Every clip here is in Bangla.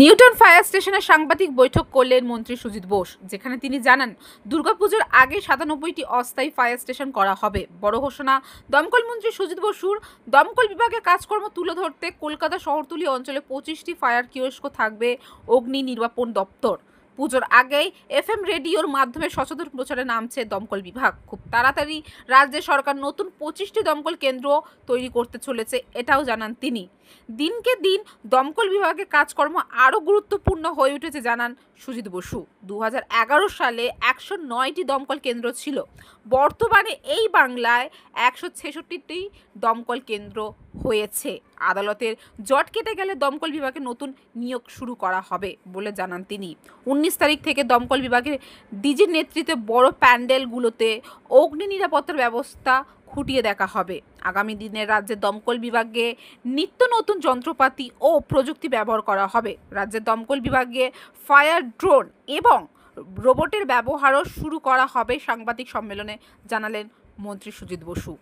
নিউটাউন ফায়ার স্টেশনে সাংবাদিক বৈঠক করলেন মন্ত্রী সুজিত বোস, যেখানে তিনি জানান দুর্গাপুজোর আগে 97টি অস্থায়ী ফায়ার স্টেশন করা হবে। বড় ঘোষণা দমকল মন্ত্রী সুজিত বসুর। দমকল বিভাগে কাজকর্ম তুলে ধরতে কলকাতা শহরতলি অঞ্চলে 25টি ফায়ার কিওস্ক থাকবে অগ্নি নির্বাপন দপ্তর। পুজোর আগেই এফএম রেডিওর মাধ্যমে সচেতন প্রচারে নামছে দমকল বিভাগ। খুব তাড়াতাড়ি রাজ্য সরকার নতুন 25টি দমকল কেন্দ্র তৈরি করতে চলেছে, এটাও জানান তিনি। দিনকে দিন দমকল বিভাগে কাজকর্ম আরও গুরুত্বপূর্ণ হয়ে উঠেছে জানান সুজিত বসু। 2011 সালে 109টি দমকল কেন্দ্র ছিল, বর্তমানে এই বাংলায় 166টি দমকল কেন্দ্র হয়েছে। আদালতের জট কেটে গেলে দমকল বিভাগে নতুন নিয়োগ শুরু করা হবে বলে জানান তিনি। 19 তারিখ থেকে দমকল বিভাগের ডিজির নেতৃত্বে বড় প্যান্ডেলগুলোতে অগ্নি নিরাপত্তার ব্যবস্থা খুঁটিয়ে দেখা হবে। আগামী দিনে রাজ্যের দমকল বিভাগে নিত্য নতুন যন্ত্রপাতি ও প্রযুক্তি ব্যবহার করা হবে। রাজ্যের দমকল বিভাগে ফায়ার ড্রোন এবং রোবটের ব্যবহারও শুরু করা হবে, সাংবাদিক সম্মেলনে জানালেন মন্ত্রী সুজিত বসু।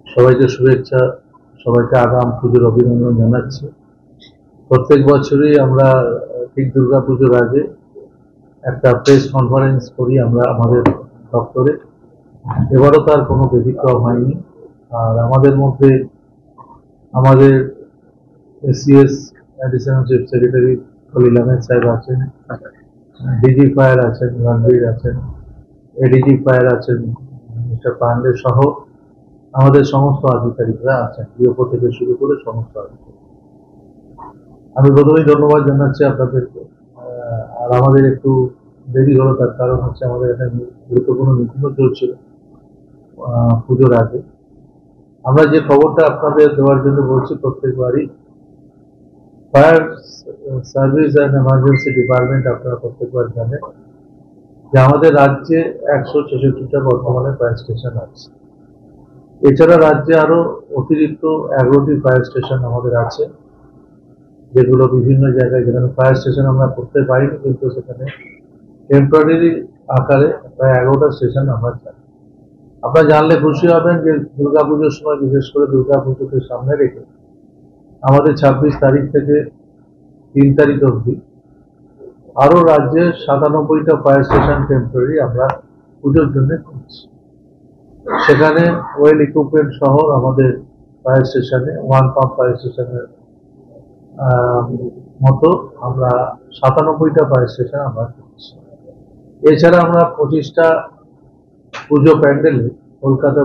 সবাইকে শুভেচ্ছা, সবাইকে আগাম পুজোর অভিনন্দন জানাচ্ছি। প্রত্যেক বছরই আমরা ঠিক দুর্গাপুজোর আগে একটা প্রেস কনফারেন্স করি আমরা আমাদের দপ্তরে। এবারও তার কোনো ব্যতিক্রম হয়নি। আর আমাদের মধ্যে আমাদের ACS additional chief secretary Khalil Ahmed সাহেব আছেন, ডিজি ফায়ার আছেন রণবীর আছেন, এডিজি ফায়ার আছেন মিস্টার পান্ডে সহ আমাদের সমস্ত আধিকারিকরা আছেন, ডিওপো থেকে শুরু করে সমস্ত আধিকারিক। আমি প্রথমেই ধন্যবাদ জানাচ্ছি আপনাদেরকে। আর আমাদের একটু দেরি হলো, তার কারণ হচ্ছে আমাদের একটা গুরুত্বপূর্ণ মিটিংও চলছিল পুজোর আগে। আমরা যে খবরটা আপনাদের দেওয়ার জন্য বলছি, প্রত্যেকবারই fire service and emergency department আপনারা প্রত্যেকবার জানেন যে আমাদের রাজ্যে 166টা বর্তমানে ফায়ার স্টেশন আছে। এছাড়া রাজ্যে আরো অতিরিক্ত 11টি ফায়ার স্টেশন আমাদের আছে, যেগুলো বিভিন্ন জায়গায়, যেখানে ফায়ার স্টেশন আমরা করতে পারিনি, কিন্তু সেখানে টেম্পোরারি আকারে প্রায় 11টা স্টেশন আমরা চাই। আপনারা জানলে খুশি হবেন যে দুর্গাপুজোর সময়, বিশেষ করে দুর্গাপুজোকে সামনে রেখে আমাদের 26 তারিখ থেকে 3 তারিখ অবধি আরো রাজ্যের 97টা ফায়ার স্টেশন টেম্পোরারি আমরা পুজোর জন্য করছি। সেখানে ওয়েল ইকুইপমেন্ট সহ আমাদের ফায়ার স্টেশনে 1 পাম্প ফায়ার স্টেশনের মতো আমরা 97টা ফায়ার স্টেশন আমরা করছি। এছাড়া আমরা 25টা পুজো প্যান্ডেলে কলকাতা